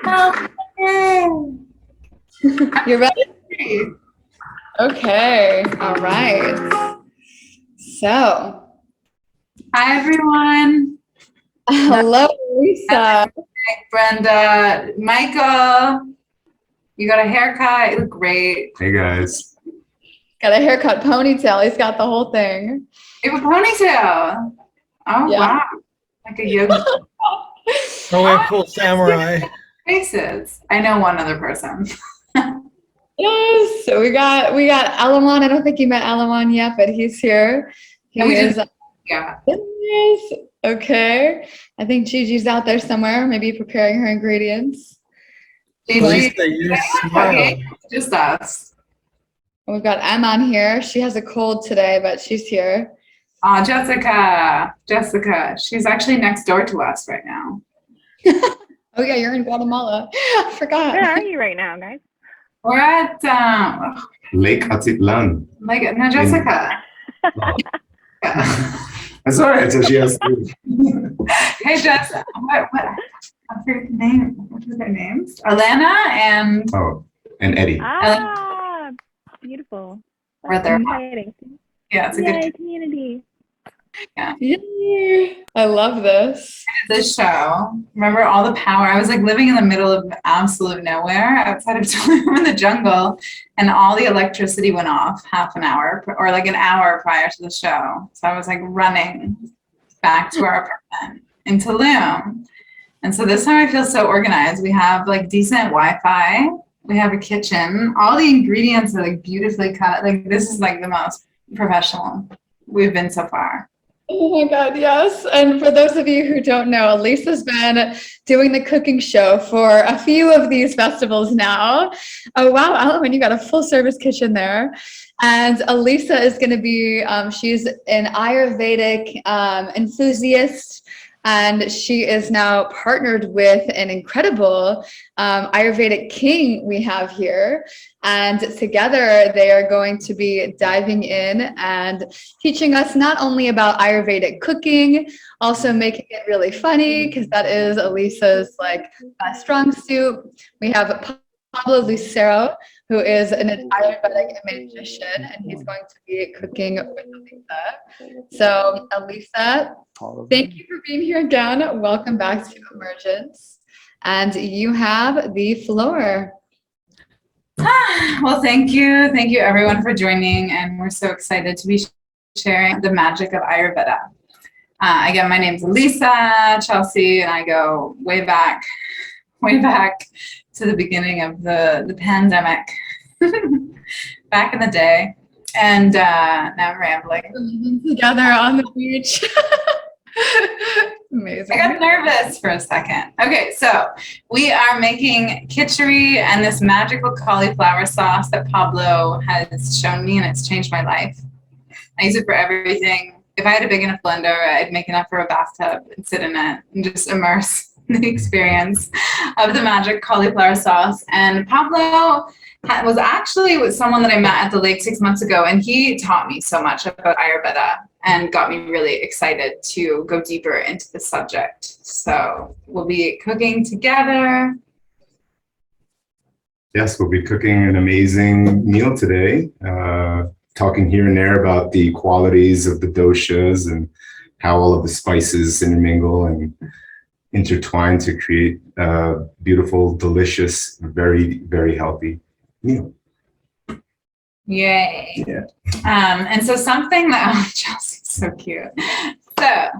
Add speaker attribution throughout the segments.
Speaker 1: Okay.
Speaker 2: You ready? Okay. All right. So,
Speaker 1: Hi, everyone.
Speaker 2: hello, Lisa.
Speaker 1: Brenda, Michael. You got a haircut. You look great.
Speaker 3: Hey guys.
Speaker 2: Got a haircut, ponytail. He's got the whole thing.
Speaker 1: You have a ponytail. Oh,
Speaker 2: Yeah.
Speaker 1: wow. Like a yogi.
Speaker 4: Oh, a full samurai.
Speaker 1: Faces. I know one other person.
Speaker 2: Yes. So we got Alaman. I don't think you met Alaman yet, but he's here. He
Speaker 1: And we
Speaker 2: is.
Speaker 1: Yeah.
Speaker 2: Yes. Okay. I think Gigi's out there somewhere, maybe preparing her ingredients.
Speaker 4: Lisa, you smile.
Speaker 1: Just us.
Speaker 2: We've got Aman here. She has a cold today, but she's here.
Speaker 1: Jessica. She's actually next door to us right now.
Speaker 2: Oh yeah, you're in Guatemala. I forgot.
Speaker 5: Where are you right now, guys?
Speaker 1: We're at
Speaker 3: Lake Atitlan.
Speaker 1: no, Jessica.
Speaker 3: That's all right. So she has
Speaker 1: Hey, Jess. What? I forget the name. What were their names? Alana and
Speaker 3: and Eddie.
Speaker 5: Ah, beautiful.
Speaker 1: we're there.
Speaker 5: Exciting.
Speaker 1: Yeah, it's a
Speaker 5: Yay,
Speaker 1: good
Speaker 5: community.
Speaker 2: Yay. I love this.
Speaker 1: this show. Remember all the power? I was like living in the middle of absolute nowhere outside of Tulum in the jungle, and all the electricity went off half an hour or like an hour prior to the show. So I was like running back to our apartment in Tulum. And so this time I feel so organized. We have like decent Wi-Fi. We have a kitchen. All the ingredients are like beautifully cut. Like this is like the most professional we've been so far.
Speaker 2: Oh my God, yes. And for those of you who don't know, Alisa's been doing the cooking show for a few of these festivals now. Oh, wow, Alan, you got a full service kitchen there. And Alisa is going to be, she's an Ayurvedic enthusiast. And she is now partnered with an incredible Ayurvedic king we have here. And together they are going to be diving in and teaching us not only about Ayurvedic cooking, also making it really funny, because that is Alisa's like strong suit. We have Pablo Lucero, who is an Ayurvedic magician, and he's going to be cooking with Alisa. So Alisa, thank you for being here again. Welcome back to Emergence. And you have the floor.
Speaker 1: Well, thank you. Thank you everyone for joining. And we're so excited to be sharing the magic of Ayurveda. Again, my name's Alisa Chelsea, and I go way back to the beginning of the pandemic, back in the day. And now I'm rambling.
Speaker 2: Together on the beach. Amazing.
Speaker 1: I got nervous for a second. Okay, so we are making Kitchari and this magical cauliflower sauce that Pablo has shown me, and it's changed my life. I use it for everything. If I had a big enough blender, I'd make enough for a bathtub and sit in it and just immerse the experience of the magic cauliflower sauce. And Pablo was actually with someone that I met at the lake 6 months ago, and he taught me so much about Ayurveda and got me really excited to go deeper into the subject. So we'll be cooking together.
Speaker 3: Yes, we'll be cooking an amazing meal today. Talking here and there about the qualities of the doshas and how all of the spices intermingle and intertwine to create a beautiful, delicious, very, very healthy meal.
Speaker 1: Yay.
Speaker 3: Yeah.
Speaker 1: And so something that, Chelsea's so cute. So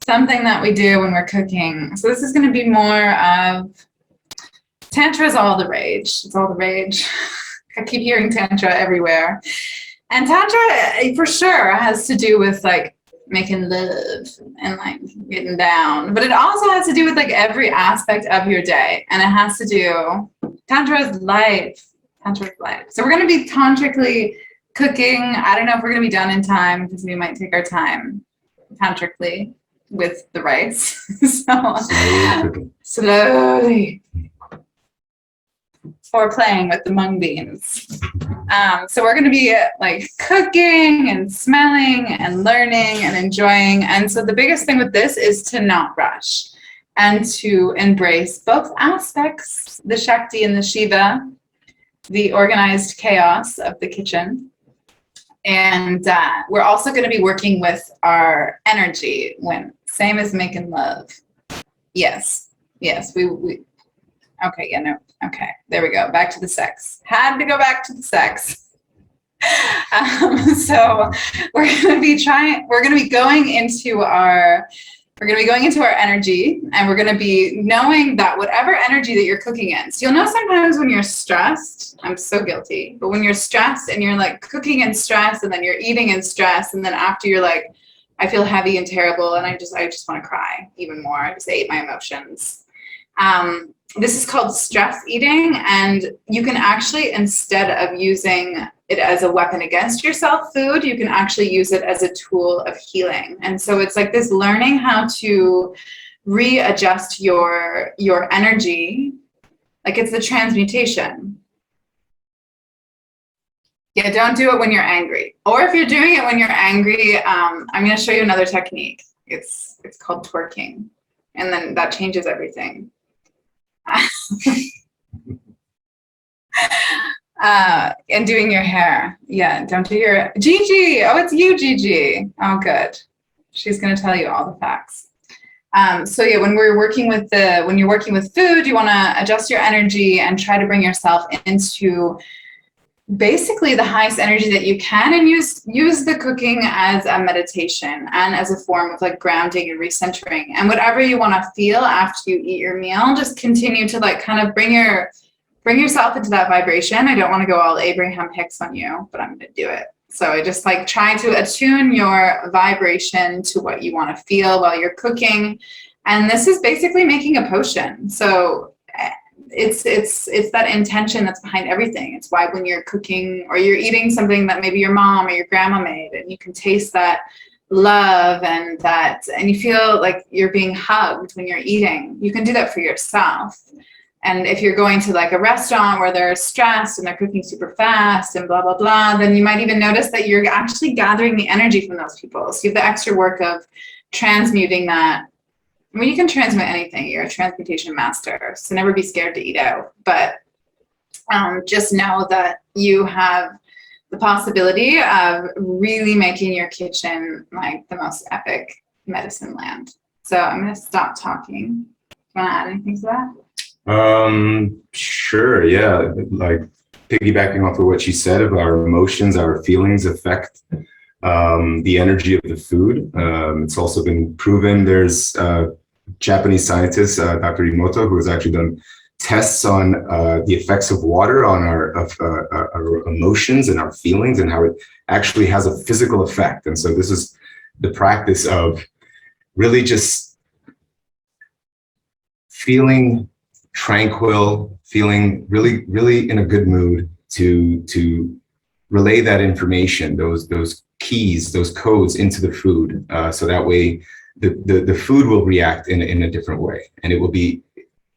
Speaker 1: something that we do when we're cooking. So this is going to be more of, Tantra is all the rage. It's all the rage. I keep hearing Tantra everywhere. And Tantra for sure has to do with like making love and like getting down, but it also has to do with like every aspect of your day. And it has to do, Tantra is life. Tantra is life. So we're going to be tantrically cooking. I don't know if we're going to be done in time because we might take our time tantrically with the rice. So slowly. Or playing with the mung beans. So we're going to be like cooking and smelling and learning and enjoying. And so the biggest thing with this is to not rush. and to embrace both aspects, the Shakti and the Shiva, the organized chaos of the kitchen. And we're also going to be working with our energy, same as making love. Yes, we okay, yeah, no, okay, there we go, back to the sex. Had to go back to the sex. So we're going to be going into our energy, and we're going to be knowing that whatever energy that you're cooking in. So you'll know sometimes when you're stressed, I'm so guilty, but when you're stressed and you're like cooking in stress and then you're eating in stress, and then after you're like, I feel heavy and terrible and I just want to cry even more. I just ate my emotions. This is called stress eating, and you can actually, instead of using it as a weapon against yourself, food, you can actually use it as a tool of healing. And so it's like this learning how to readjust your energy, like it's the transmutation. Yeah, don't do it when you're angry. Or if you're doing it when you're angry, I'm going to show you another technique. It's called twerking, and then that changes everything. And doing your hair. Yeah, don't do your Gigi. Oh, it's you, Gigi. Oh, good. She's going to tell you all the facts. So yeah, when you're working with food, you want to adjust your energy and try to bring yourself into basically the highest energy that you can, and use the cooking as a meditation and as a form of like grounding and recentering. And whatever you want to feel after you eat your meal, just continue to like kind of bring yourself into that vibration. I don't want to go all Abraham Hicks on you, but I'm going to do it. So I just like try to attune your vibration to what you want to feel while you're cooking. And this is basically making a potion. So it's that intention that's behind everything. It's why when you're cooking or you're eating something that maybe your mom or your grandma made, and you can taste that love and you feel like you're being hugged when you're eating, you can do that for yourself. And if you're going to like a restaurant where they're stressed and they're cooking super fast and blah, blah, blah, then you might even notice that you're actually gathering the energy from those people. So you have the extra work of transmuting that. I mean, you can transmute anything. You're a transmutation master, so never be scared to eat out. But just know that you have the possibility of really making your kitchen like the most epic medicine land. So I'm going to stop talking. Do you want to add anything to that?
Speaker 3: Sure. Yeah. Like piggybacking off of what you said, of our emotions, our feelings affect the energy of the food. It's also been proven. There's Japanese scientist, Dr. Imoto, who has actually done tests on the effects of water on our emotions and our feelings, and how it actually has a physical effect. And so this is the practice of really just feeling tranquil, feeling really, really in a good mood to relay that information, those keys, those codes into the food. So that way the food will react in a different way, and it will be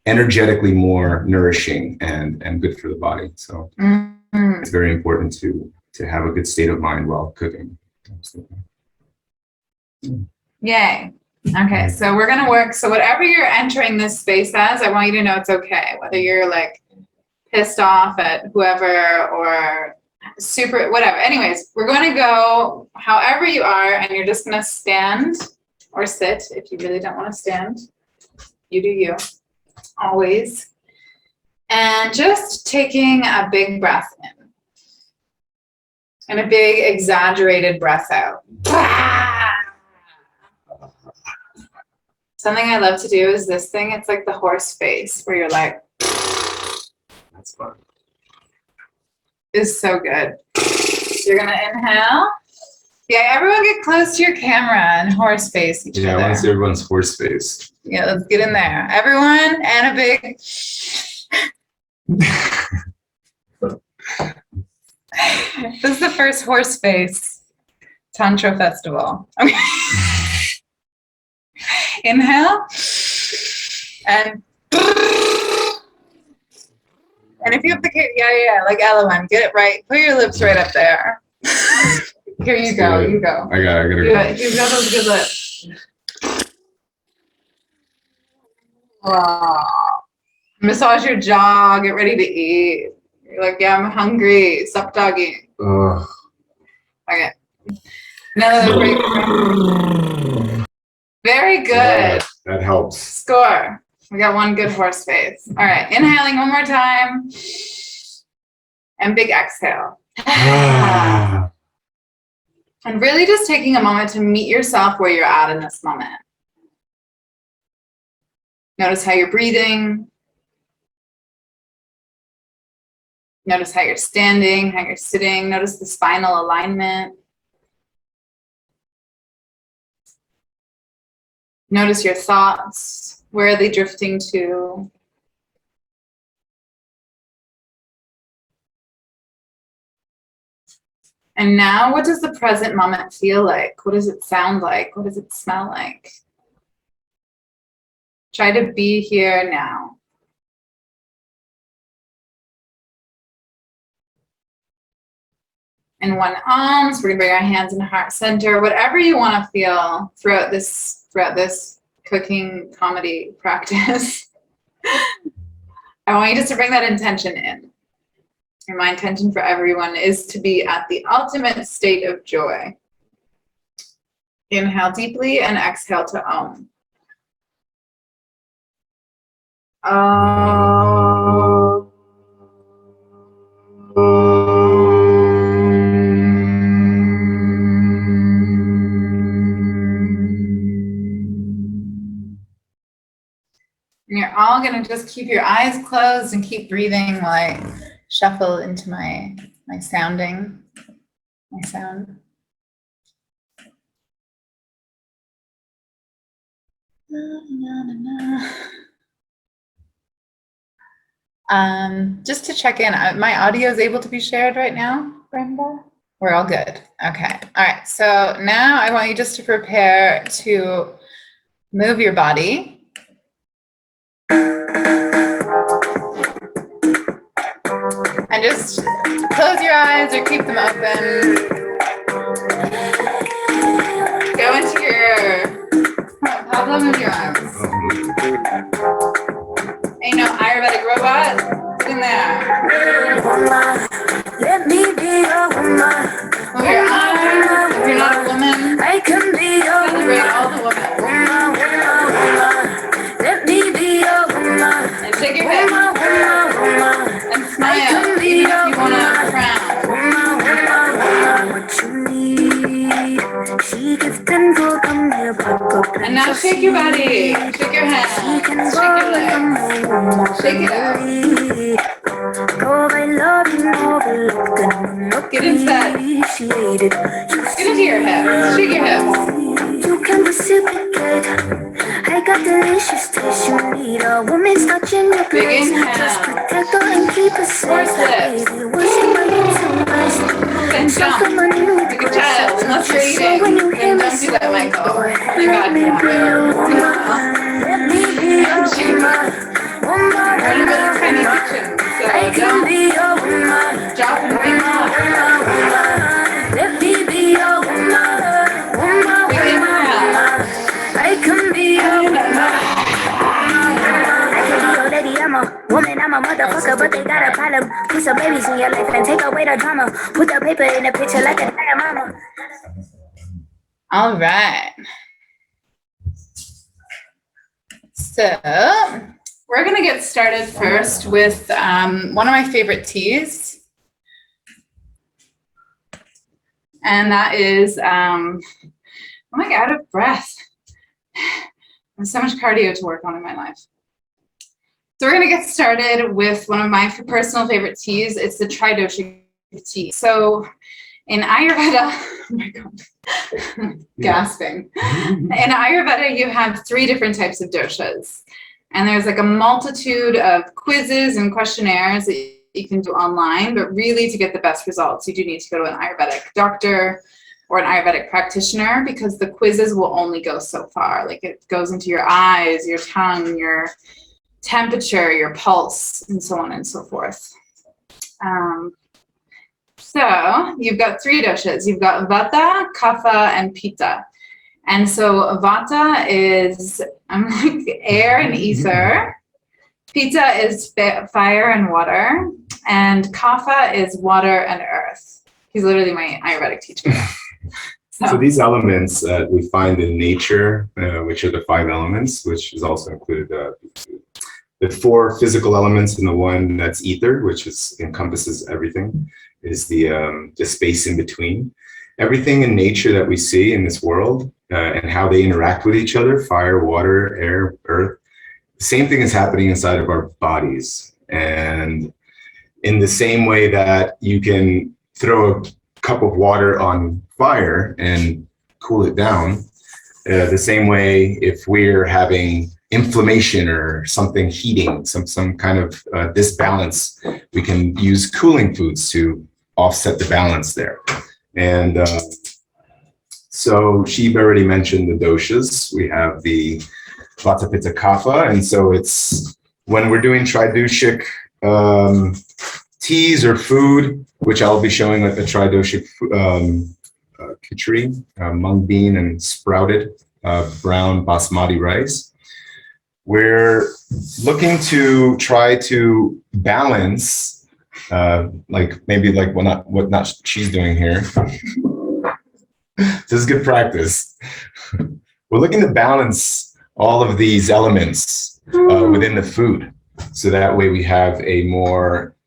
Speaker 3: energetically more nourishing and good for the body. So it's very important to have a good state of mind while cooking.
Speaker 1: Yay. Okay, so we're gonna work. So whatever you're entering this space as, I want you to know it's okay. Whether you're like pissed off at whoever or super, whatever. Anyways, we're gonna go however you are, and you're just gonna stand or sit if you really don't want to stand. You do you, always. And just taking a big breath in. And a big exaggerated breath out. Something I love to do is this thing. It's like the horse face where you're like,
Speaker 3: That's fun.
Speaker 1: It's so good. You're gonna inhale. Yeah, everyone get close to your camera and horse face each other.
Speaker 3: Yeah, I want to see everyone's horse face.
Speaker 1: Yeah, let's get in there. Everyone, and a big. This is the first horse face Tantra festival. Okay. Inhale. And if you have the, yeah, like Elowen, get it right. Put your lips right up there. Here you go, you go.
Speaker 3: I gotta
Speaker 1: go. You've got those good lips. Massage your jaw, get ready to eat. You're like, yeah, I'm hungry. Stop doggy.
Speaker 3: Ugh.
Speaker 1: Okay. Another break. Very good.
Speaker 3: That helps.
Speaker 1: Score. We got one good horse face. All right. Inhaling one more time. And big exhale.
Speaker 3: Ah.
Speaker 1: And really just taking a moment to meet yourself where you're at in this moment. Notice how you're breathing. Notice how you're standing, how you're sitting. Notice the spinal alignment. Notice your thoughts. Where are they drifting to? And now, what does the present moment feel like? What does it sound like? What does it smell like? Try to be here now. And one arms, we're gonna bring our hands in heart center. Whatever you want to feel throughout this cooking comedy practice. I want you just to bring that intention in. And my intention for everyone is to be at the ultimate state of joy. Inhale deeply and exhale to Om. Om. And you're all going to just keep your eyes closed and keep breathing while I shuffle into my sound. Just to check in, my audio is able to be shared right now, Brenda? We're all good. Okay. All right. So now I want you just to prepare to move your body. And just close your eyes or keep them open. Go into your, how about move your arms? Ain't no Ayurvedic robot in there.
Speaker 6: Let me be a woman.
Speaker 1: Move your arms. If you're not a woman,
Speaker 6: I can be a
Speaker 1: celebrate all the women.
Speaker 6: Let me be a woman.
Speaker 1: And shake your hips. And smile, even if you want to frown.
Speaker 6: What you need, she gives 10 for come here,
Speaker 1: And now shake your body. Shake your hands. Shake your legs. Shake it out. Get into that. Get into your hips. Shake your hips.
Speaker 6: You can reciprocate. I got delicious taste. You need a woman's touch in your
Speaker 1: Big
Speaker 6: place.
Speaker 1: inhale.
Speaker 6: Just protect her and keep her safe.
Speaker 1: Horse lips.
Speaker 6: Baby, worship my lips and rest.
Speaker 1: Then jump. Like a child. Unless you're eating, then don't do that, Michael. Thank God for that.
Speaker 6: Let me be a woman.
Speaker 1: We're in a really tiny kitchen, so don't drop and bring off.
Speaker 6: Let me be a woman.
Speaker 1: Big inhale.
Speaker 6: I can be a woman. I can be your lady, I'm a woman, I'm a motherfucker, but they got a problem. Put some babies in your life and take away the drama. Put the paper in the picture like a mama.
Speaker 1: All right. So we're going to get started first with one of my favorite teas. And that is, oh my God, out of breath. There's so much cardio to work on in my life. So we're going to get started with one of my personal favorite teas. It's the Tridosha tea. So in Ayurveda, oh my God, gasping. In Ayurveda, you have 3 different types of doshas. And there's like a multitude of quizzes and questionnaires that you can do online, but really to get the best results, you do need to go to an Ayurvedic doctor or an Ayurvedic practitioner, because the quizzes will only go so far. Like it goes into your eyes, your tongue, your temperature, your pulse, and so on and so forth. So you've got 3 doshas. You've got Vata, Kapha, and Pitta. And so vata is air and ether. Pitta is fire and water. And kapha is water and earth. He's literally my Ayurvedic teacher.
Speaker 3: So these elements that we find in nature, which are the 5 elements, which is also included the 4 physical elements, and the one that's ether, which encompasses everything, is the space in between. Everything in nature that we see in this world and how they interact with each other, fire, water, air, earth, the same thing is happening inside of our bodies. And in the same way that you can throw a cup of water on fire and cool it down, the same way if we're having inflammation or something heating, some kind of disbalance, we can use cooling foods to offset the balance there. And so Shiva already mentioned the doshas. We have the Vata, Pitta, Kapha, and so it's when we're doing tridoshic teas or food, which I'll be showing like the tridoshic Kitchari, mung bean and sprouted brown basmati rice. We're looking to try to balance, what not she's doing here. This is good practice. We're looking to balance all of these elements within the food, so that way we have a more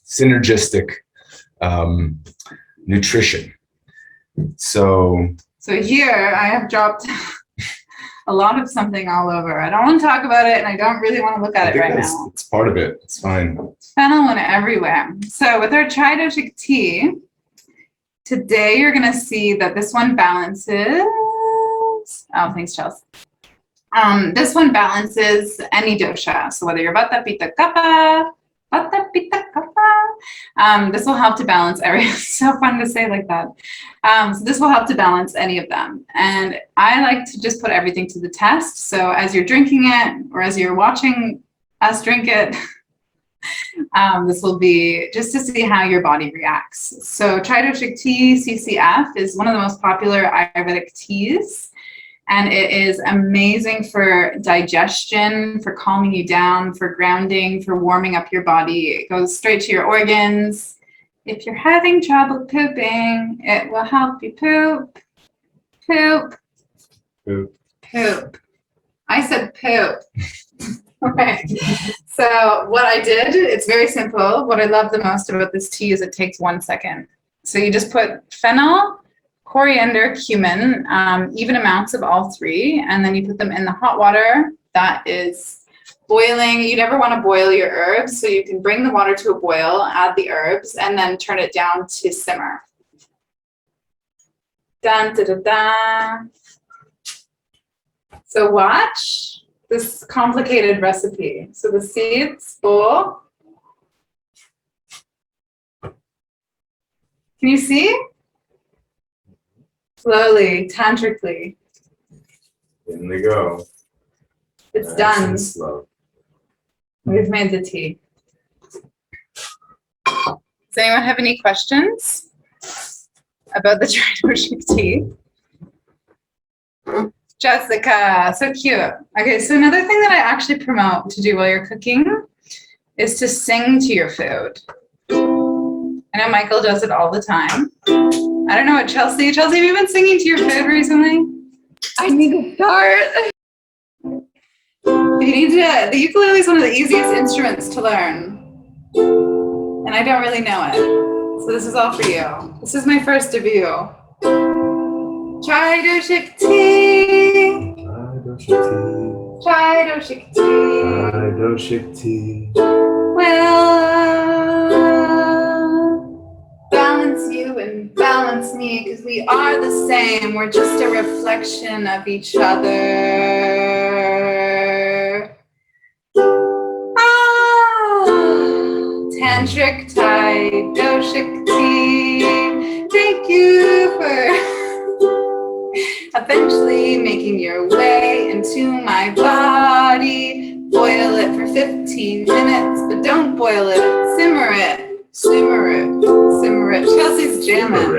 Speaker 3: synergistic nutrition. So
Speaker 1: here I have dropped a lot of something all over. I don't want to talk about it, and I don't really want to look at it right now.
Speaker 3: It's part of it. It's fine.
Speaker 1: Fennel went everywhere. So with our tridoshic tea, today you're going to see that this one balances. Oh, thanks, Chelsea. This one balances any dosha. So whether you're Vata, Pitta, Kapha, this will help to balance It's so fun to say like that. So this will help to balance any of them. And I like to just put everything to the test. So as you're drinking it, or as you're watching us drink it, this will be just to see how your body reacts. So tridoshic tea, CCF, is one of the most popular Ayurvedic teas. And it is amazing for digestion, for calming you down, for grounding, for warming up your body. It goes straight to your organs. If you're having trouble pooping, it will help you poop. Poop.
Speaker 3: Poop.
Speaker 1: Poop. I said poop. Okay. So what I did, it's very simple. What I love the most about this tea is it takes 1 second. So you just put fennel, coriander, cumin, even amounts of all 3, and then you put them in the hot water that is boiling. You never want to boil your herbs, so you can bring the water to a boil, add the herbs, and then turn it down to simmer. Dun, da, da, da. So watch this complicated recipe. So the seeds boil. Can you see? Slowly, tantrically.
Speaker 3: In they go.
Speaker 1: It's
Speaker 3: Nice
Speaker 1: done.
Speaker 3: and slow.
Speaker 1: We've made the tea. Does anyone have any questions about the tridoshic tea? Jessica, so cute. Okay, so another thing that I actually promote to do while you're cooking is to sing to your food. I know Michael does it all the time. I don't know what Chelsea, have you been singing to your food recently?
Speaker 2: I need to start.
Speaker 1: The ukulele is one of the easiest instruments to learn. And I don't really know it. So this is all for you. This is my first debut. Tridoshic tea. Tridoshic tea.
Speaker 3: Tridoshic tea.
Speaker 1: Well, balance you and balance me, because we are the same. We're just a reflection of each other. Tantric tridoshic tea. Thank you for eventually making your way into my body. Boil it for 15 minutes, but don't boil it. Simmer it. Simmer it. Simmer it. Chelsea's jamming.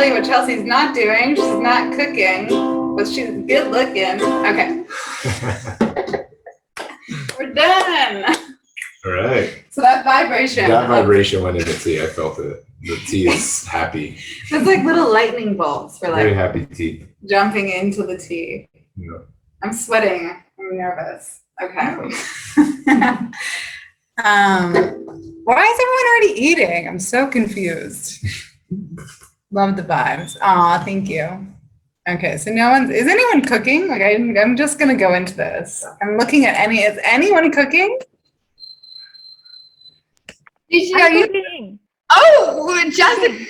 Speaker 1: tell you what Chelsea's not doing. She's not cooking, but she's good looking. Okay. We're done.
Speaker 3: All right.
Speaker 1: So that vibration.
Speaker 3: That vibration went in the tea. I felt it. The tea is happy.
Speaker 1: It's like little lightning bolts for
Speaker 3: Very
Speaker 1: like
Speaker 3: happy tea.
Speaker 1: jumping into the tea.
Speaker 3: Yeah.
Speaker 1: I'm sweating. I'm nervous. Okay. Why is everyone already eating? I'm so confused. Love the vibes. Aw, thank you. Okay, so is anyone cooking? Like I'm just gonna go into this. I'm looking at is anyone cooking?
Speaker 2: Gigi,
Speaker 5: I'm
Speaker 2: are you?
Speaker 5: cooking.
Speaker 2: Oh, Jessica.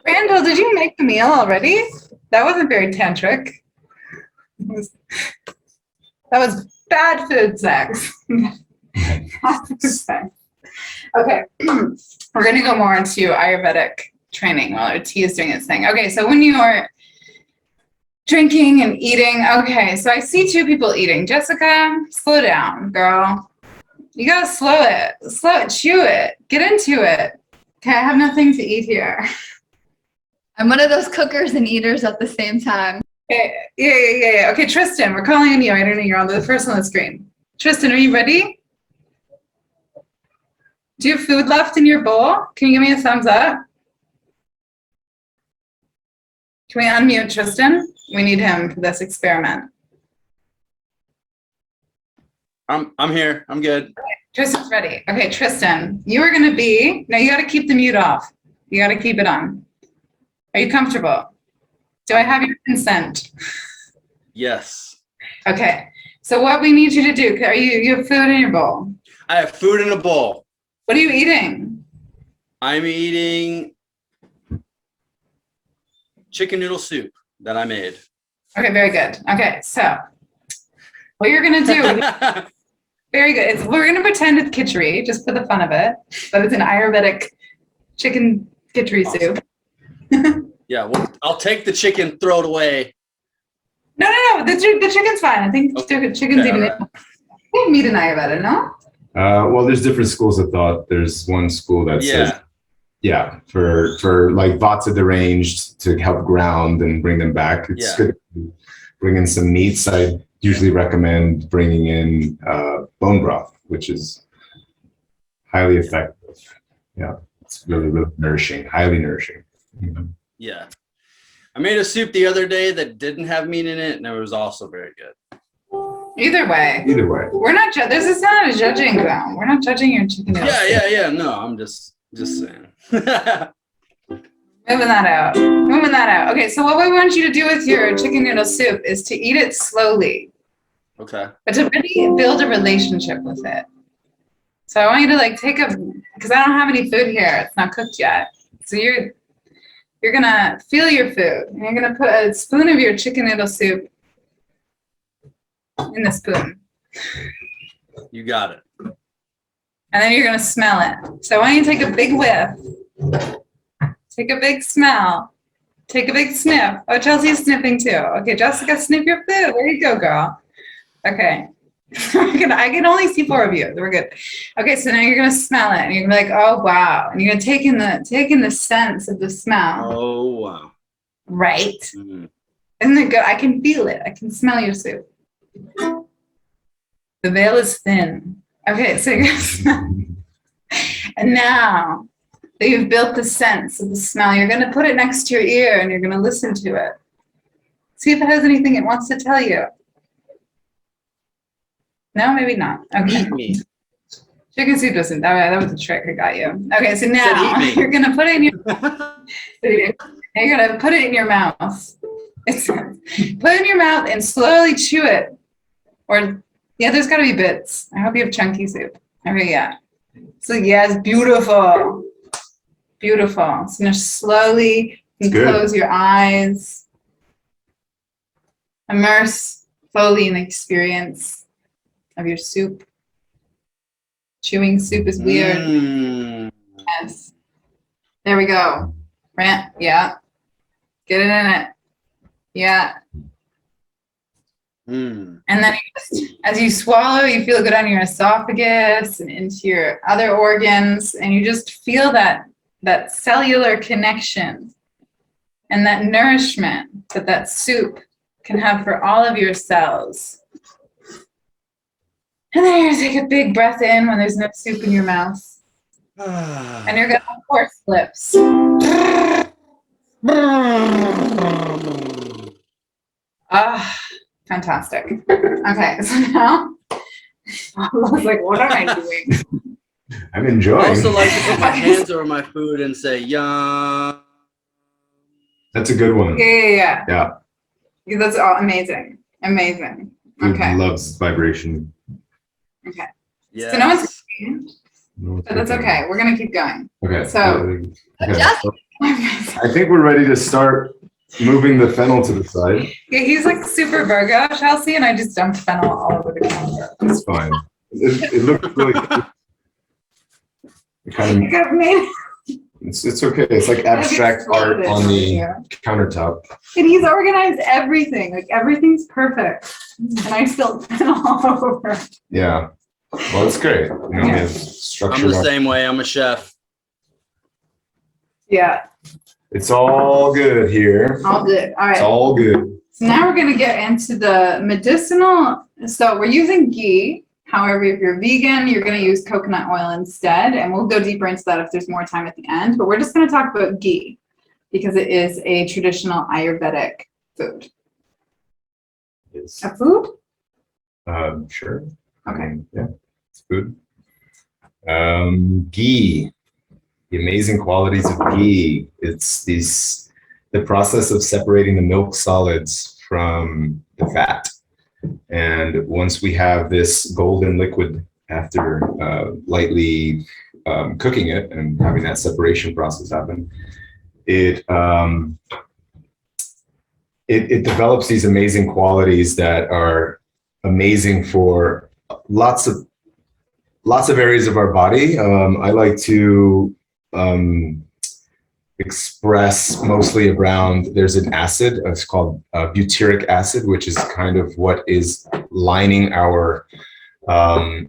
Speaker 1: Randall, did you make the meal already? That wasn't very tantric. That was bad food sex. Bad food sex. Okay, we're gonna go more into Ayurvedic training while our tea is doing its thing. Okay, so when you are drinking and eating, okay, so I see two people eating. Jessica, slow down, girl. You gotta slow it, chew it, get into it. Okay, I have nothing to eat here.
Speaker 2: I'm one of those cookers and eaters at the same time.
Speaker 1: Okay, yeah. Okay, Tristan, we're calling on you. I don't know, you're on the first on the screen. Tristan, are you ready? Do you have food left in your bowl? Can you give me a thumbs up? Can we unmute Tristan? We need him for this experiment.
Speaker 7: I'm here. I'm good.
Speaker 1: Tristan's ready. Okay, Tristan, you are gonna be, now you gotta keep the mute off. You gotta keep it on. Are you comfortable? Do I have your consent?
Speaker 7: Yes.
Speaker 1: Okay, so what we need you to do, you have food in your bowl.
Speaker 7: I have food in a bowl.
Speaker 1: What are you eating?
Speaker 7: I'm eating chicken noodle soup that I made.
Speaker 1: Okay, very good. Okay, so what you're gonna do, very good. We're gonna pretend it's Kitchari, just for the fun of it, but it's an Ayurvedic chicken Kitchari soup.
Speaker 7: Yeah, well, I'll take the chicken, throw it away.
Speaker 1: No, the chicken's fine. I think chicken's even
Speaker 7: right.
Speaker 1: meat in Ayurveda, no?
Speaker 3: Well, there's different schools of thought. There's one school that says, for like vata deranged to help ground and bring them back. It's good to bring in some meats. I usually recommend bringing in bone broth, which is highly effective. Yeah, it's really, really nourishing, highly nourishing. Mm-hmm.
Speaker 7: Yeah. I made a soup the other day that didn't have meat in it, and it was also very good.
Speaker 1: Either way. We're not this is not a judging ground. We're not judging your chicken noodle soup.
Speaker 7: Yeah. No, I'm just saying.
Speaker 1: Moving that out. Okay, so what we want you to do with your chicken noodle soup is to eat it slowly.
Speaker 7: Okay.
Speaker 1: But to really build a relationship with it. So I want you to because I don't have any food here. It's not cooked yet. So you're gonna feel your food. And you're gonna put a spoon of your chicken noodle soup in the spoon.
Speaker 7: You got it.
Speaker 1: And then you're gonna smell it. So I want you to take a big whiff. Take a big smell. Take a big sniff. Oh, Chelsea's sniffing too. Okay, Jessica, sniff your food. There you go, girl. Okay. I can only see 4 of you. We're good. Okay, so now you're gonna smell it, and you're gonna be like, oh wow, and you're gonna take in the sense of the smell.
Speaker 7: Oh wow.
Speaker 1: Right.
Speaker 7: Mm-hmm.
Speaker 1: Isn't it good? I can feel it. I can smell your soup. The veil is thin. Okay, so you're gonna smell. And now that you've built the sense of the smell, you're gonna put it next to your ear, and you're gonna listen to it. See if it has anything it wants to tell you. No, maybe not. Okay.
Speaker 7: Eat me.
Speaker 1: Chicken soup doesn't. That was a trick. I got you. Okay, so now you're gonna put it in your. You're gonna put it in your mouth. Put it in your mouth and slowly chew it. There's got to be bits. I hope you have chunky soup. Okay, yeah. So yes, beautiful, beautiful. So now slowly close your eyes. Immerse fully in the experience of your soup. Chewing soup is weird. Yes. There we go. Rant. Yeah. Get it in it. Yeah. And then as you swallow, you feel good on your esophagus and into your other organs, and you just feel that that cellular connection and that nourishment that that soup can have for all of your cells. And then you're gonna take a big breath in when there's no soup in your mouth. And you're gonna force lips. Ah, fantastic. Okay, so now I was like, what am I doing?
Speaker 3: I'm
Speaker 7: I
Speaker 3: enjoying.
Speaker 7: also like to put my hands over my food and say, yum.
Speaker 3: That's a good one.
Speaker 1: Yeah.
Speaker 3: Yeah.
Speaker 1: That's all amazing. Amazing.
Speaker 3: Food
Speaker 1: Okay.
Speaker 3: loves vibration.
Speaker 1: Okay.
Speaker 7: Yes.
Speaker 1: So no one's cooking, but that's okay. We're gonna keep going.
Speaker 3: Okay.
Speaker 1: So-
Speaker 3: Okay.
Speaker 2: Just-
Speaker 3: I think we're ready to start moving the fennel to the side.
Speaker 1: Yeah, he's like super Virgo, Chelsea, and I just dumped fennel all over the counter.
Speaker 3: It's fine. It looks really good. It kind of,
Speaker 1: Got made-
Speaker 3: it's okay. It's like abstract art on the countertop.
Speaker 1: And he's organized everything. Like everything's perfect. And I still fennel all over.
Speaker 3: Yeah. Well, it's great. You know, we have
Speaker 7: I'm
Speaker 3: structure.
Speaker 7: the same way. I'm a chef.
Speaker 1: Yeah,
Speaker 3: It's all good here.
Speaker 1: all good. All
Speaker 3: It's
Speaker 1: right.
Speaker 3: all good.
Speaker 1: So now we're gonna get into the medicinal. So we're using ghee. However, if you're vegan, you're gonna use coconut oil instead. And we'll go deeper into that if there's more time at the end. But we're just gonna talk about ghee because it is a traditional Ayurvedic food.
Speaker 3: It's,
Speaker 1: A food?
Speaker 3: sure.
Speaker 1: Okay.
Speaker 3: Yeah, it's food. Ghee. The amazing qualities of ghee. It's the process of separating the milk solids from the fat. And once we have this golden liquid after lightly cooking it and having that separation process happen, it develops these amazing qualities that are amazing for lots of areas of our body. I like to express mostly around, there's an acid, it's called butyric acid, which is kind of what is lining our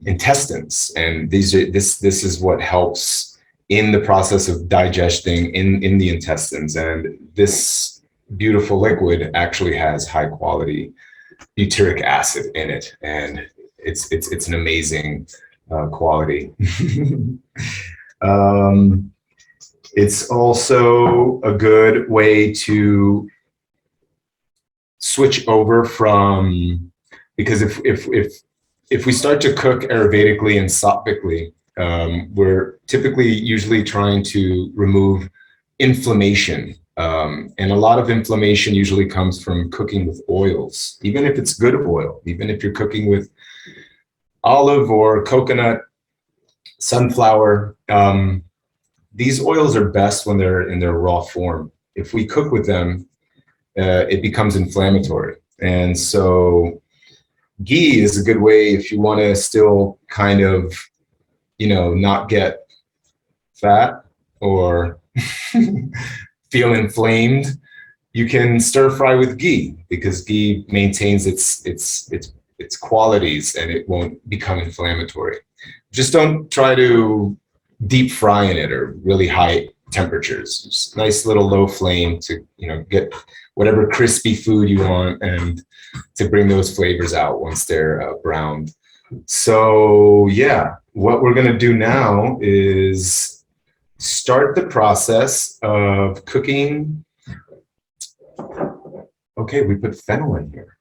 Speaker 3: intestines. And this is what helps in the process of digesting in the intestines. And this beautiful liquid actually has high quality butyric acid in it. And it's an amazing quality. It's also a good way to switch over from, because if we start to cook Ayurvedically and Sattvically, we're typically usually trying to remove inflammation. And a lot of inflammation usually comes from cooking with oils, even if it's good oil, even if you're cooking with olive or coconut, sunflower. These oils are best when they're in their raw form. If we cook with them, it becomes inflammatory. And so ghee is a good way if you want to still kind of, not get fat or feel inflamed. You can stir fry with ghee because ghee maintains its qualities and it won't become inflammatory. Just don't try to deep fry in it or really high temperatures. Just nice little low flame to get whatever crispy food you want and to bring those flavors out once they're browned. So yeah, what we're gonna do now is start the process of cooking. Okay, we put fennel in here.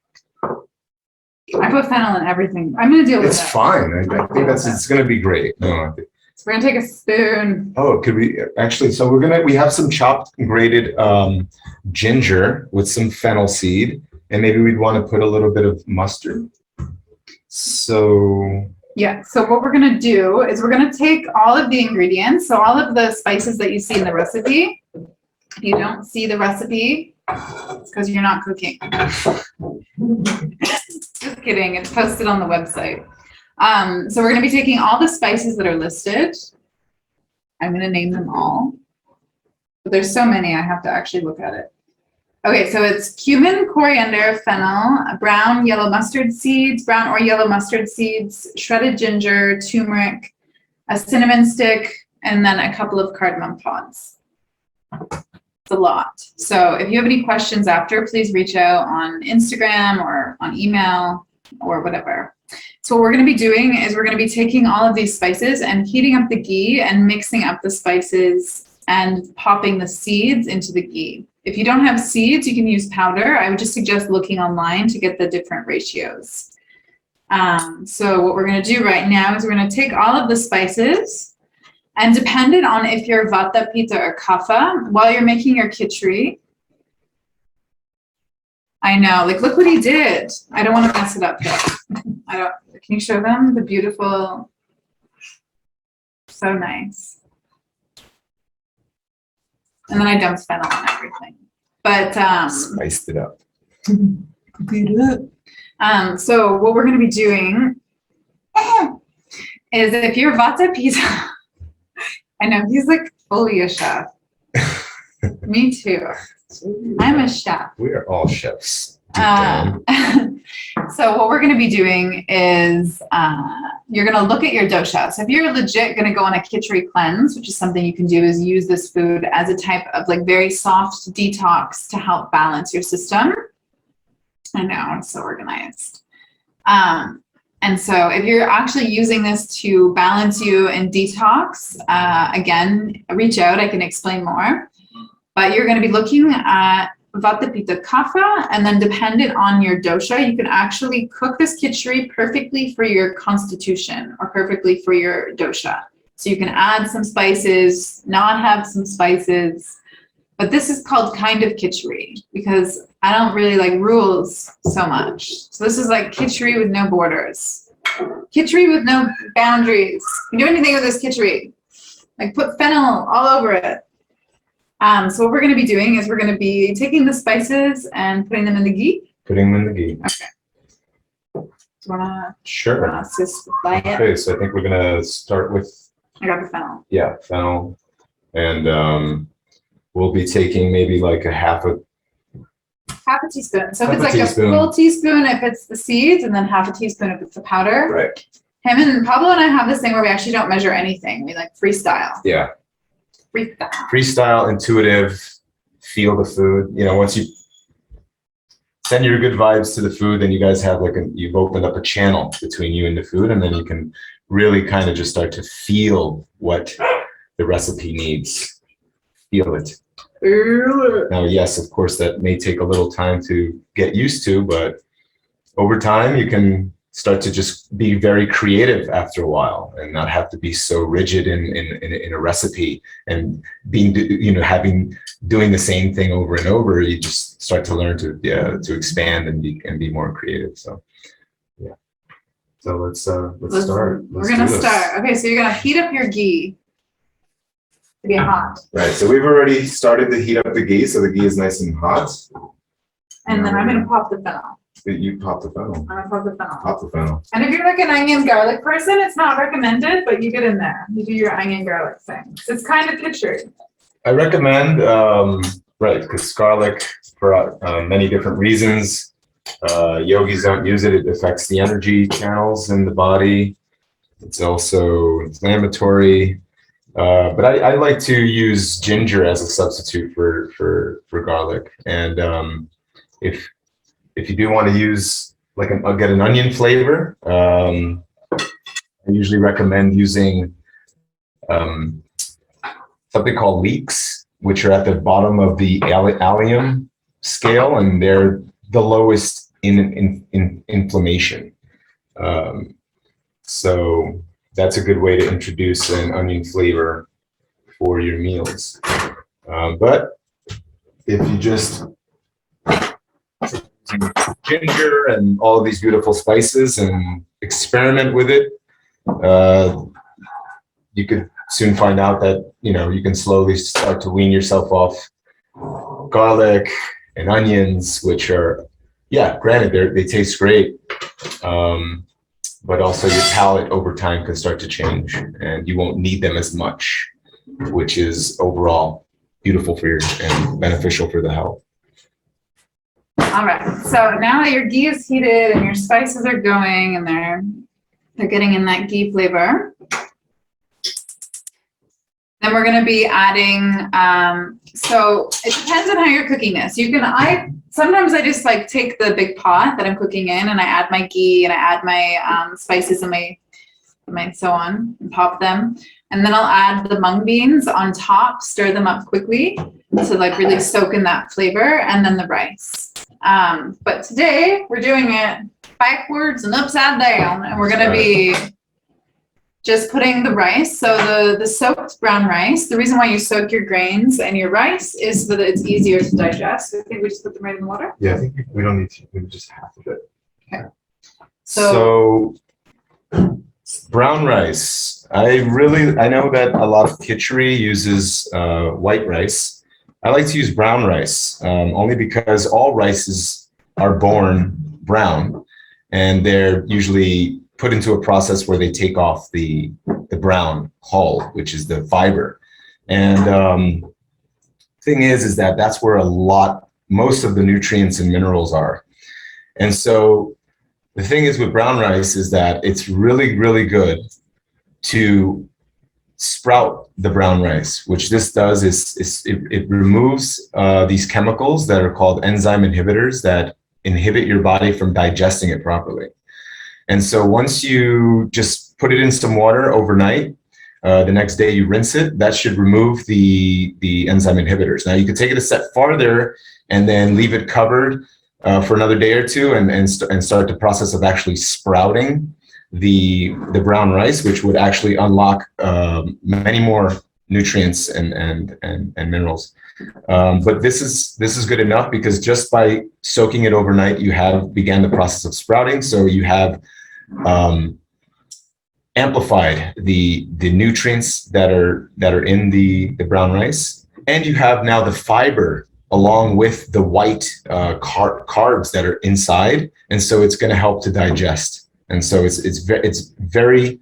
Speaker 1: I put fennel in everything. I'm gonna deal with
Speaker 3: It's
Speaker 1: that.
Speaker 3: fine. I think it's gonna be great. No,
Speaker 1: So we're gonna take a spoon.
Speaker 3: oh, could we actually? So we have some chopped and grated ginger with some fennel seed, and maybe we'd want to put a little bit of mustard. So
Speaker 1: Yeah, so what we're gonna do is we're gonna take all of the ingredients, so all of the spices that you see in the recipe. If you don't see the recipe, it's because you're not cooking. Just kidding, it's posted on the website. So we're gonna be taking all the spices that are listed. I'm gonna name them all. But there's so many, I have to actually look at it. Okay, so it's cumin, coriander, fennel, brown or yellow mustard seeds, shredded ginger, turmeric, a cinnamon stick, and then a couple of cardamom pods. It's a lot. So if you have any questions after, please reach out on Instagram or on email or whatever. So what we're going to be doing is we're going to be taking all of these spices and heating up the ghee and mixing up the spices and popping the seeds into the ghee. If you don't have seeds, you can use powder. I would just suggest looking online to get the different ratios. So what we're going to do right now is we're going to take all of the spices, and dependent on if you're vata, pitta, or kapha, while you're making your kitchari. I know, like, look what he did. I don't want to mess it up though. Can you show them the beautiful, so nice. And then I dumped fennel on everything. But
Speaker 3: Spiced it up.
Speaker 1: So what we're going to be doing is if you're vata pitta, I know he's like fully a chef. Me too. I'm a chef.
Speaker 3: We are all chefs.
Speaker 1: So what we're going to be doing is you're going to look at your dosha. So if you're legit going to go on a kitchari cleanse, which is something you can do, is use this food as a type of like very soft detox to help balance your system. I know, it's so organized. And so if you're actually using this to balance you and detox, again, reach out, I can explain more. But you're going to be looking at vata, pitta, kapha, and then dependent on your dosha, you can actually cook this kitchari perfectly for your constitution or perfectly for your dosha. So you can add some spices, not have some spices, but this is called kind of kitchari because I don't really like rules so much. So this is like kitchari with no borders. Kitchari with no boundaries. You can do anything with this kitchari. Like put fennel all over it. So what we're going to be doing is we're going to be taking the spices and putting them in the ghee.
Speaker 3: Putting them in the ghee.
Speaker 1: Okay. Do you want to?
Speaker 3: Sure. Okay, so I think we're going to start with.
Speaker 1: I got the fennel.
Speaker 3: Yeah, fennel. And we'll be taking maybe like half a
Speaker 1: teaspoon. So if it's like a full teaspoon, if it's the seeds, and then half a teaspoon if it's the powder.
Speaker 3: Right.
Speaker 1: Him and Pablo and I have this thing where we actually don't measure anything. We like freestyle.
Speaker 3: Yeah.
Speaker 1: Freestyle,
Speaker 3: intuitive, feel the food. You know, once you send your good vibes to the food, then you guys have like you've opened up a channel between you and the food, and then you can really kind of just start to feel what the recipe needs. Feel it. Now, yes, of course, that may take a little time to get used to, but over time, you can start to just be very creative after a while and not have to be so rigid in a recipe and being, doing the same thing over and over. You just start to learn to expand and be more creative. So, yeah. So let's start.
Speaker 1: We're going to start. Okay. So you're going to heat up your ghee to be hot.
Speaker 3: Right. So we've already started to heat up the ghee. So the ghee is nice and hot.
Speaker 1: And then I'm going to pop the fennel.
Speaker 3: You pop the fennel.
Speaker 1: I'm going to pop the fennel.
Speaker 3: Pop the fennel.
Speaker 1: And if you're like an onion garlic person, it's not recommended, but you get in there. You do your onion garlic thing. It's kind of kitchari.
Speaker 3: I recommend, right, because garlic, for many different reasons, yogis don't use it. It affects the energy channels in the body. It's also inflammatory. But I like to use ginger as a substitute for garlic. And if you do want to use I'll get an onion flavor. I usually recommend using something called leeks, which are at the bottom of the allium scale, and they're the lowest in inflammation. So that's a good way to introduce an onion flavor for your meals. But if you just ginger and all of these beautiful spices and experiment with it, you could soon find out that you can slowly start to wean yourself off garlic and onions, which are, granted, they taste great, but also your palate over time can start to change and you won't need them as much, which is overall beautiful for and beneficial for the health.
Speaker 1: All right, so now that your ghee is heated and your spices are going and they're getting in that ghee flavor, Then we're going to be adding, so it depends on how you're cooking this. Sometimes I just like take the big pot that I'm cooking in and I add my ghee and I add my spices and my so on and pop them. And then I'll add the mung beans on top, stir them up quickly to like really soak in that flavor, and then the rice. But today we're doing it backwards and upside down, and we're going to be just putting the rice. So the soaked brown rice, the reason why you soak your grains and your rice is so that it's easier to digest. So I think we just put them right in the water.
Speaker 3: Yeah, I think we don't need to. We just half of it.
Speaker 1: Okay.
Speaker 3: So brown rice. I know that a lot of Kitchari uses white rice. I like to use brown rice only because all rices are born brown, and they're usually put into a process where they take off the brown hull, which is the fiber. And thing is that that's where most of the nutrients and minerals are. And so the thing is with brown rice is that it's really, really good to sprout the brown rice. Which this does is it removes these chemicals that are called enzyme inhibitors that inhibit your body from digesting it properly. And so once you just put it in some water overnight, the next day you rinse it, that should remove the enzyme inhibitors. Now you could take it a step farther and then leave it covered for another day or two and start the process of actually sprouting the brown rice, which would actually unlock many more nutrients and minerals. But this is good enough because just by soaking it overnight, you have began the process of sprouting. So you have amplified the nutrients that are in the brown rice, and you have now the fiber along with the white carbs that are inside, and so it's going to help to digest. And so it's very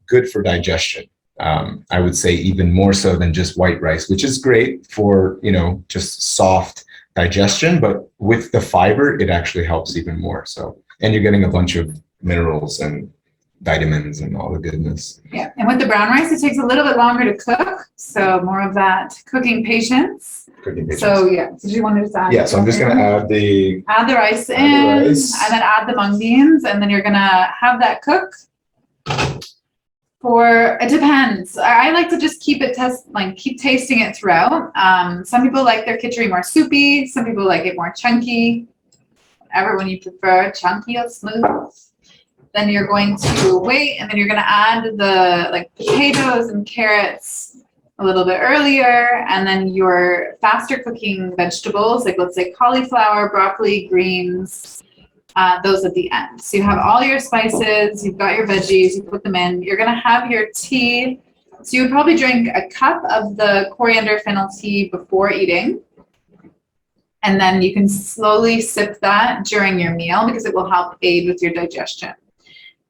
Speaker 3: good for digestion. I would say even more so than just white rice, which is great for, just soft digestion, but with the fiber, it actually helps even more. So, and you're getting a bunch of minerals and vitamins and all the goodness.
Speaker 1: Yeah, and with the brown rice, it takes a little bit longer to cook. So more of that cooking patience. So yeah, did you want to just add?
Speaker 3: Yeah, so I'm just going to add the
Speaker 1: rice in,
Speaker 3: the rice.
Speaker 1: and then add the mung beans, and then you're going to have that cook. It depends. I like to just keep tasting it throughout. Some people like their Kitchari more soupy. Some people like it more chunky. Whatever one you prefer, chunky or smooth. Then you're going to wait, and then you're going to add the potatoes and carrots a little bit earlier, and then your faster cooking vegetables, like let's say cauliflower, broccoli, greens, those at the end. So you have all your spices, you've got your veggies, you put them in. You're going to have your tea. So you would probably drink a cup of the coriander fennel tea before eating. And then you can slowly sip that during your meal because it will help aid with your digestion.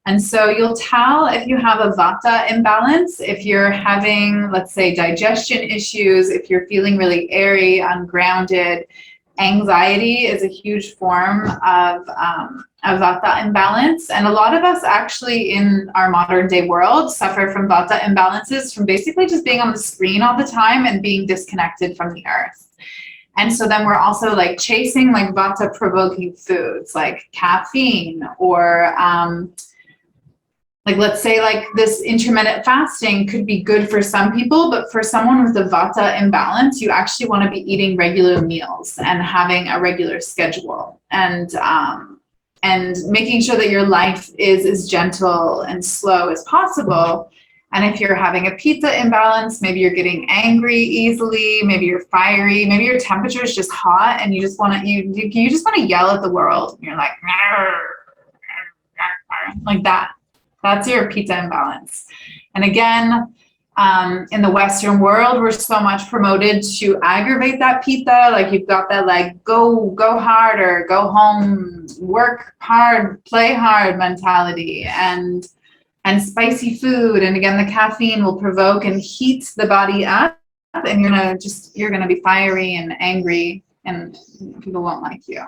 Speaker 1: And so you'll tell if you have a vata imbalance, if you're having, let's say, digestion issues, if you're feeling really airy, ungrounded. Anxiety is a huge form of vata imbalance. And a lot of us actually in our modern day world suffer from vata imbalances from basically just being on the screen all the time and being disconnected from the earth. And so then we're also chasing vata provoking foods like caffeine or let's say this intermittent fasting could be good for some people, but for someone with a vata imbalance, you actually want to be eating regular meals and having a regular schedule and making sure that your life is as gentle and slow as possible. And if you're having a pitta imbalance, maybe you're getting angry easily, maybe you're fiery, maybe your temperature is just hot and you just want to yell at the world. You're like that. That's your pitta imbalance. And again, in the Western world, we're so much promoted to aggravate that pitta. You've got that go harder, go home, work hard, play hard mentality and spicy food. And again, the caffeine will provoke and heat the body up, and you're gonna be fiery and angry, and people won't like you,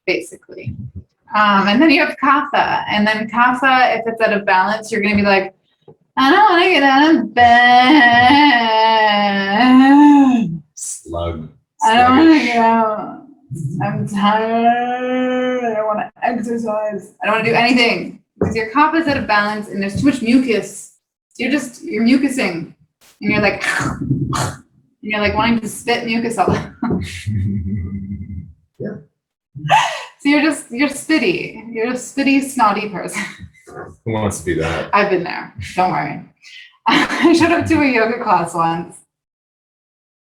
Speaker 1: basically. And then you have kapha, and then kapha, if it's out of balance, you're going to be I don't want to get out of bed.
Speaker 3: Slug.
Speaker 1: I don't want to get out. I'm tired. I don't want to exercise. I don't want to do anything because your kapha is out of balance and there's too much mucus. You're mucusing, and you're like, wanting to spit mucus all.
Speaker 3: Yeah.
Speaker 1: So you're spitty. You're a spitty, snotty person.
Speaker 3: Who wants to be that?
Speaker 1: I've been there. Don't worry. I showed up to a yoga class once.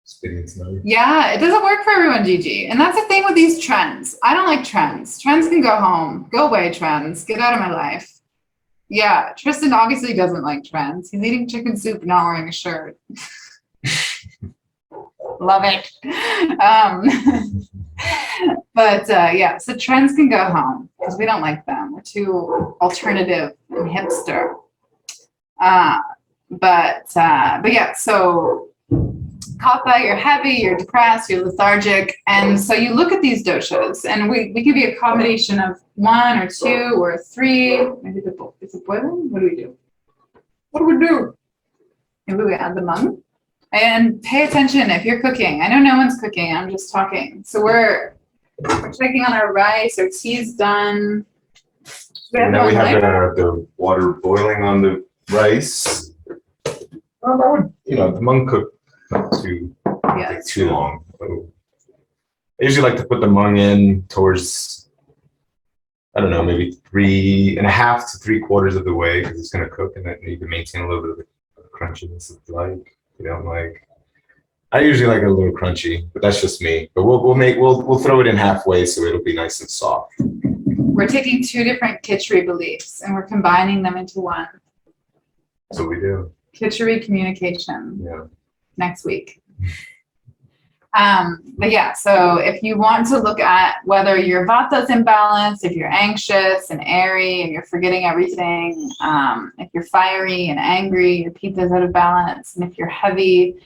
Speaker 3: Spitting and snotty.
Speaker 1: Yeah, it doesn't work for everyone, Gigi. And that's the thing with these trends. I don't like trends. Trends can go home. Go away, trends. Get out of my life. Yeah, Tristan obviously doesn't like trends. He's eating chicken soup, not wearing a shirt. Love it. But yeah, so trends can go home because we don't like them. We're too alternative and hipster. But yeah, so kapha, you're heavy, you're depressed, you're lethargic. And so you look at these doshas, and we can be a combination of 1 or 2 or 3. Maybe is it boiling? What do we do? Maybe we add the mung. And pay attention if you're cooking. I know no one's cooking, I'm just talking. So we're checking on our rice, our tea's done.
Speaker 3: Now we have the water boiling on the rice. Well, that would, the mung cook not too long. So I usually like to put the mung in towards, I don't know, maybe 3.5 to 3/4 of the way because it's going to cook, and then you can maintain a little bit of the crunchiness if you like. You don't like. I usually like it a little crunchy, but that's just me. But we'll throw it in halfway so it'll be nice and soft.
Speaker 1: We're taking 2 different Kitchari beliefs and we're combining them into one.
Speaker 3: That's what we do.
Speaker 1: Kitchari communication.
Speaker 3: Yeah.
Speaker 1: Next week. But yeah, so if you want to look at whether your vata's imbalanced, if you're anxious and airy and you're forgetting everything, if you're fiery and angry, your pitta's out of balance, and if you're heavy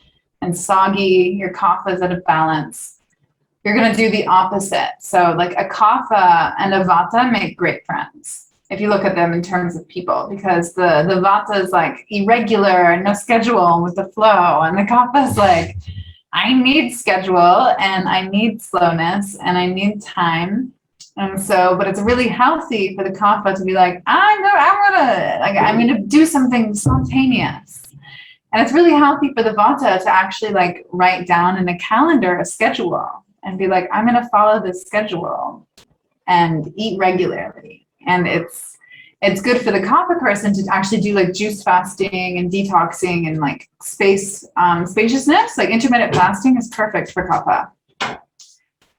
Speaker 1: and soggy, your kapha is out of balance, you're going to do the opposite. So like a kapha and a vata make great friends if you look at them in terms of people, because the vata is like irregular, no schedule with the flow, and the kapha is like, I need schedule and I need slowness and I need time. And so, but it's really healthy for the kapha to be like, I'm gonna do something spontaneous. And it's really healthy for the vata to actually like write down in a calendar a schedule and be like, I'm gonna follow this schedule and eat regularly. And it's good for the kapha person to actually do like juice fasting and detoxing and like spaciousness. Like intermittent fasting is perfect for kapha,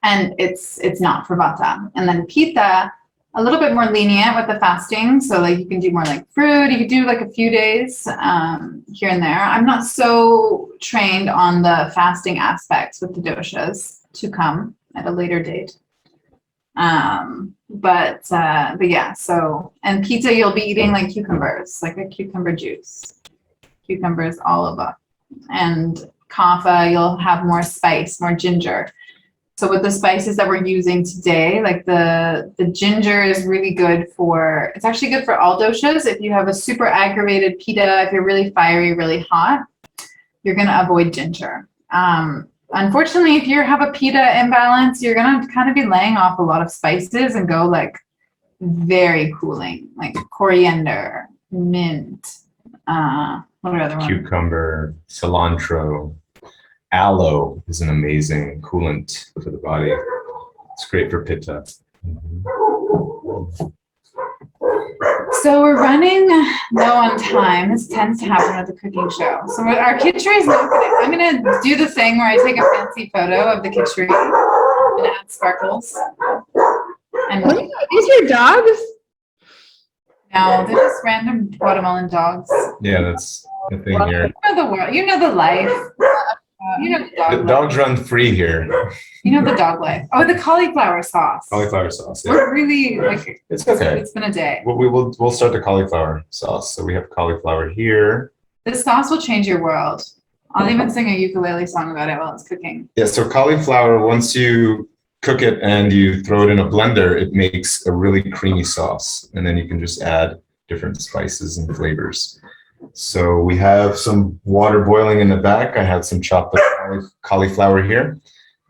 Speaker 1: and it's not for vata. And then pitta, a little bit more lenient with the fasting. So like you can do more like fruit. You can do like a few days here and there. I'm not so trained on the fasting aspects with the doshas, to come at a later date. But yeah, so, and pitta, you'll be eating like cucumbers, like a cucumber juice, cucumbers, olive, and kapha, you'll have more spice, more ginger. So with the spices that we're using today, like the ginger is really good for, it's actually good for all doshas. If you have a super aggravated pitta, if you're really fiery, really hot, you're going to avoid ginger. Unfortunately, if you have a pitta imbalance, you're going to kind of be laying off a lot of spices and go like very cooling, like coriander, mint, what are other ones?
Speaker 3: Cucumber, cilantro, aloe is an amazing coolant for the body. It's great for pitta.
Speaker 1: So we're running low on time. This tends to happen at the cooking show. So our Kitchari is not gonna, I'm going to do the thing where I take a fancy photo of the Kitchari and add sparkles. And
Speaker 2: What are these your dogs?
Speaker 1: no, they're just random Guatemalan dogs.
Speaker 3: Yeah, that's the thing here.
Speaker 1: You know the world. You know the life. You know the dog
Speaker 3: The
Speaker 1: life.
Speaker 3: dogs run free here.
Speaker 1: You know the dog life. Oh, the cauliflower sauce.
Speaker 3: Cauliflower sauce. Yeah.
Speaker 1: We're really like,
Speaker 3: It's okay.
Speaker 1: it's been a day.
Speaker 3: We'll start the cauliflower sauce. So we have cauliflower here.
Speaker 1: This sauce will change your world. I'll even sing a ukulele song about it while it's cooking.
Speaker 3: Yeah, so cauliflower, once you cook it and you throw it in a blender, it makes a really creamy sauce. And then you can just add different spices and flavors. So we have some water boiling in the back. I have some chopped cauliflower here,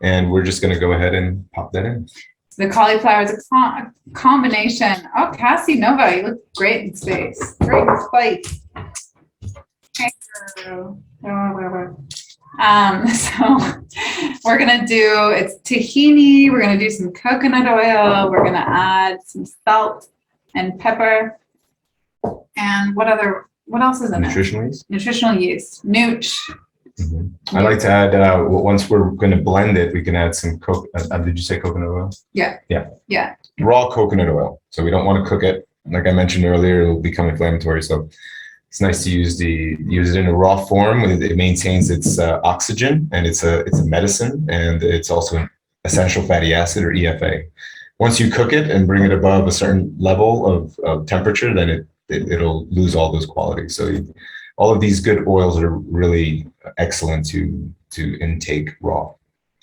Speaker 3: and we're just going to go ahead and pop that in.
Speaker 1: The cauliflower is a combination. Oh, Cassie Nova, you look great in space. Great in space. So we're gonna do, it's tahini. We're gonna do some coconut oil. We're gonna add some salt and pepper. And what else is in it?
Speaker 3: Nutritional yeast.
Speaker 1: Nutritional yeast. Nooch.
Speaker 3: I like to add, once we're going to blend it, we can add some did you say coconut oil?
Speaker 1: Yeah.
Speaker 3: Raw coconut oil. So we don't want to cook it. Like I mentioned earlier, it will become inflammatory. So it's nice to use it in a raw form. It maintains its oxygen, and it's a medicine, and it's also an essential fatty acid, or EFA. Once you cook it and bring it above a certain level of temperature, then it'll lose all those qualities. So all of these good oils are really excellent to intake raw.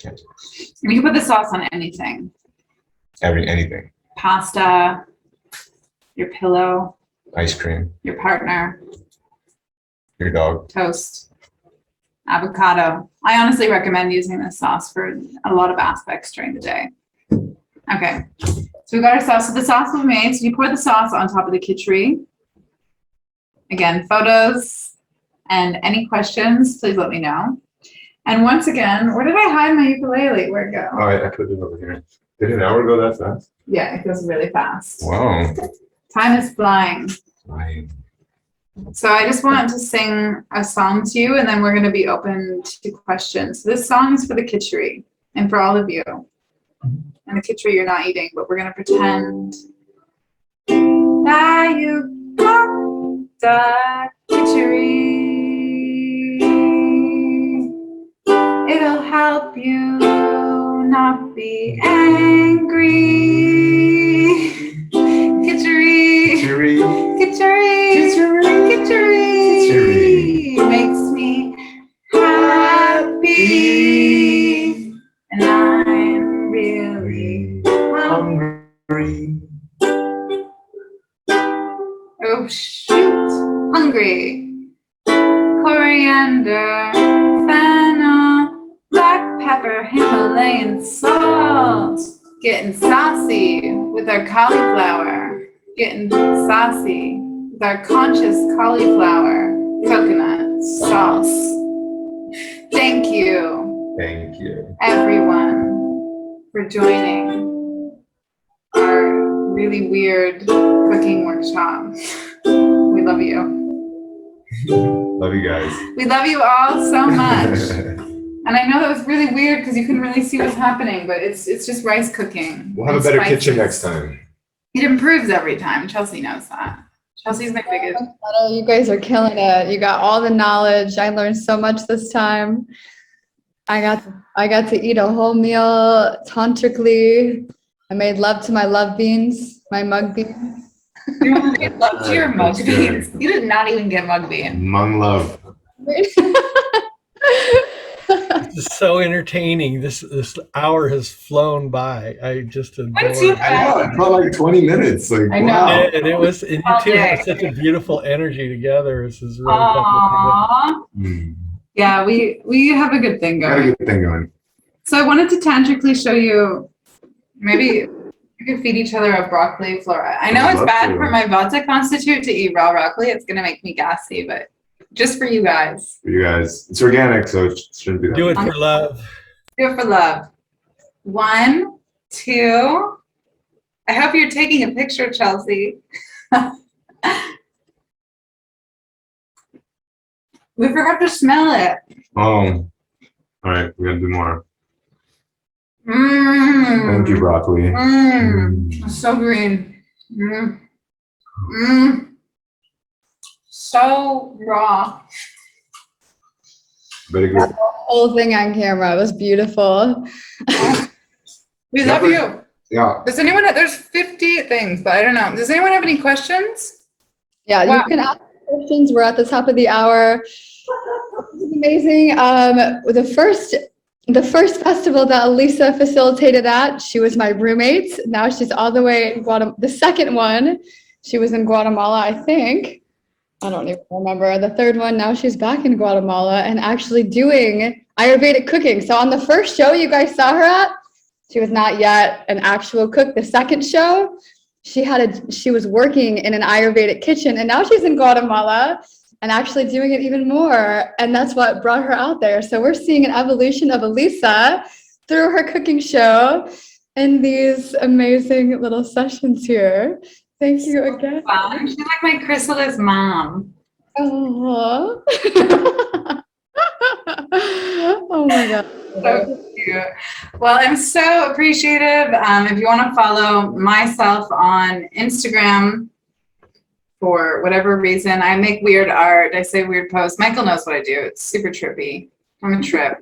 Speaker 1: You can put the sauce on anything.
Speaker 3: Anything.
Speaker 1: Pasta, your pillow,
Speaker 3: Ice cream,
Speaker 1: your partner,
Speaker 3: your dog,
Speaker 1: toast, avocado. I honestly recommend using this sauce for a lot of aspects during the day. Okay, so we got our sauce. So the sauce was made. So you pour the sauce on top of the kitchari. Again, photos and any questions, please let me know. And once again, where did I hide my ukulele? Where'd it go?
Speaker 3: Oh, I put it over here. Did an hour go that fast?
Speaker 1: Yeah, it goes really fast.
Speaker 3: Wow.
Speaker 1: Time is flying.
Speaker 3: Right.
Speaker 1: So I just want to sing a song to you, and then we're going to be open to questions. So this song is for the kitchari and for all of you. And the kitchari you're not eating, but we're going to pretend that you got the kitchari. It'll help you not be angry. Kitchari.
Speaker 3: Kitchari.
Speaker 1: Kitchari. Kitchari. Makes me happy. And I'm really
Speaker 3: Hungry.
Speaker 1: Oh, shoot. Hungry. Coriander, fennel, black pepper, Himalayan salt. Getting saucy with our cauliflower. Getting saucy with our conscious cauliflower coconut sauce. Thank you.
Speaker 3: Thank you.
Speaker 1: Everyone, for joining our really weird cooking workshop. We love you.
Speaker 3: Love you guys.
Speaker 1: We love you all so much. And I know that was really weird because you couldn't really see what's happening, but it's just rice cooking.
Speaker 3: We'll have a better kitchen next time.
Speaker 1: It improves every time. Chelsea knows that. Chelsea's my biggest.
Speaker 2: You guys are killing it. You got all the knowledge. I learned so much this time. I got to eat a whole meal tantrically. I made love to my love beans, my mug beans.
Speaker 1: You made love to your mug beans. You did not even get mug beans.
Speaker 3: Mung love.
Speaker 4: This is so entertaining. This hour has flown by. I just adore it.
Speaker 3: I know, it felt like 20 minutes. Like,
Speaker 1: I know.
Speaker 3: wow.
Speaker 4: And you two have such a beautiful energy together. This is really fun.
Speaker 1: Yeah, we have a good thing
Speaker 3: Got a
Speaker 1: going.
Speaker 3: good thing going.
Speaker 1: So I wanted to tantrically show you, maybe we could feed each other a broccoli flora. I know
Speaker 3: I'd
Speaker 1: it's
Speaker 3: love
Speaker 1: bad
Speaker 3: to.
Speaker 1: for my Vata constitute to eat raw broccoli. It's going to make me gassy, but just for you guys.
Speaker 3: For you guys. It's organic, so it shouldn't be that
Speaker 4: Do it
Speaker 3: bad.
Speaker 4: for love.
Speaker 1: Do it for love. 1, 2. I hope you're taking a picture, Chelsea. We forgot to smell it.
Speaker 3: Oh. All right, we gotta do more.
Speaker 1: Mmm.
Speaker 3: Thank you, broccoli.
Speaker 1: Mmm. So green. Mmm. Mmm. So raw.
Speaker 3: Very good.
Speaker 2: Whole thing on camera. It was beautiful.
Speaker 1: We love you.
Speaker 3: Yeah.
Speaker 1: Does anyone have, there's 50 things, but I don't know. Does anyone have any questions?
Speaker 2: Yeah,
Speaker 1: Wow.
Speaker 2: you can ask questions. We're at the top of the hour. This is amazing. The first festival that Alisa facilitated at, she was my roommate. Now she's all the way in Guatemala. The second one, she was in Guatemala, I think. I don't even remember. The third one, now she's back in Guatemala and actually doing Ayurvedic cooking. So on the first show you guys saw her at, she was not yet an actual cook. The second show, she was working in an Ayurvedic kitchen, and now she's in Guatemala and actually doing it even more. And that's what brought her out there. So we're seeing an evolution of Alisa through her cooking show in these amazing little sessions here. Thank you again.
Speaker 1: Fun. She's like my Chrysalis mom.
Speaker 2: Oh, oh my God.
Speaker 1: So cute. Well, I'm so appreciative. If you want to follow myself on Instagram for whatever reason, I make weird art. I say weird posts. Michael knows what I do. It's super trippy. I'm a trip.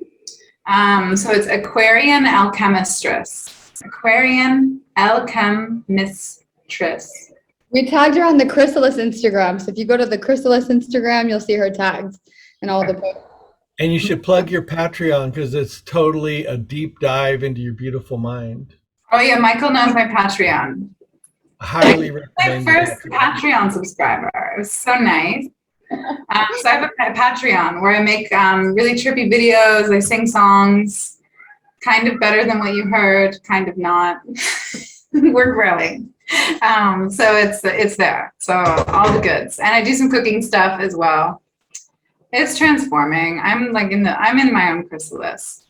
Speaker 1: So it's Aquarian Alchemistress. Aquarian Alchemistress.
Speaker 2: We tagged her on the Chrysalis Instagram. So if you go to the Chrysalis Instagram, you'll see her tagged in all the posts.
Speaker 4: And you should plug your Patreon because it's totally a deep dive into your beautiful mind.
Speaker 1: Oh yeah, Michael knows my Patreon.
Speaker 4: Highly
Speaker 1: My
Speaker 4: recommend
Speaker 1: first
Speaker 4: it.
Speaker 1: Patreon subscriber. It was so nice. So I have a Patreon where I make really trippy videos. I sing songs, kind of better than what you heard, kind of not. We're growing. So it's there. So all the goods, and I do some cooking stuff as well. It's transforming. I'm in my own chrysalis.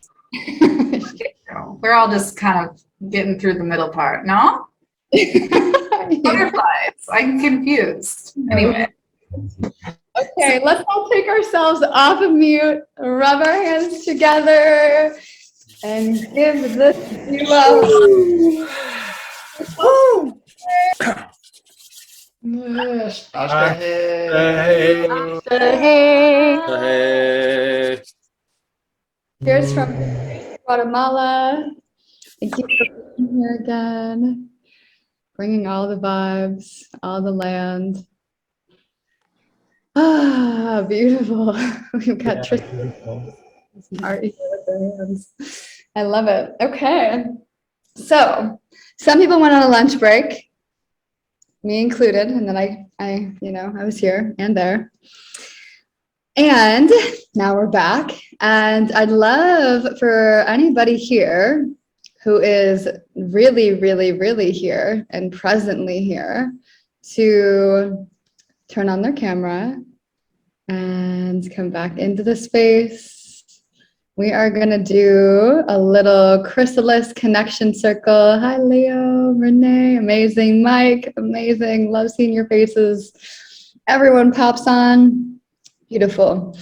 Speaker 1: We're all just kind of getting through the middle part. No? Butterflies. I'm confused. Anyway.
Speaker 2: Okay, let's all take ourselves off of mute, rub our hands together, and give this duo.
Speaker 7: Yes.
Speaker 4: Hey.
Speaker 7: Hey.
Speaker 2: Cheers from Guatemala. Thank you for being here again, bringing all the vibes, all the land. Ah, beautiful. We've got Tristan and Art here with their hands. I love it. Okay. So some people went on a lunch break, me included, and then I was here and there. And now we're back. And I'd love for anybody here who is really, really, really here and presently here to turn on their camera and come back into the space. We are going to do a little Chrysalis connection circle. Hi, Leo, Renee, amazing. Mike, amazing. Love seeing your faces. Everyone pops on. Beautiful.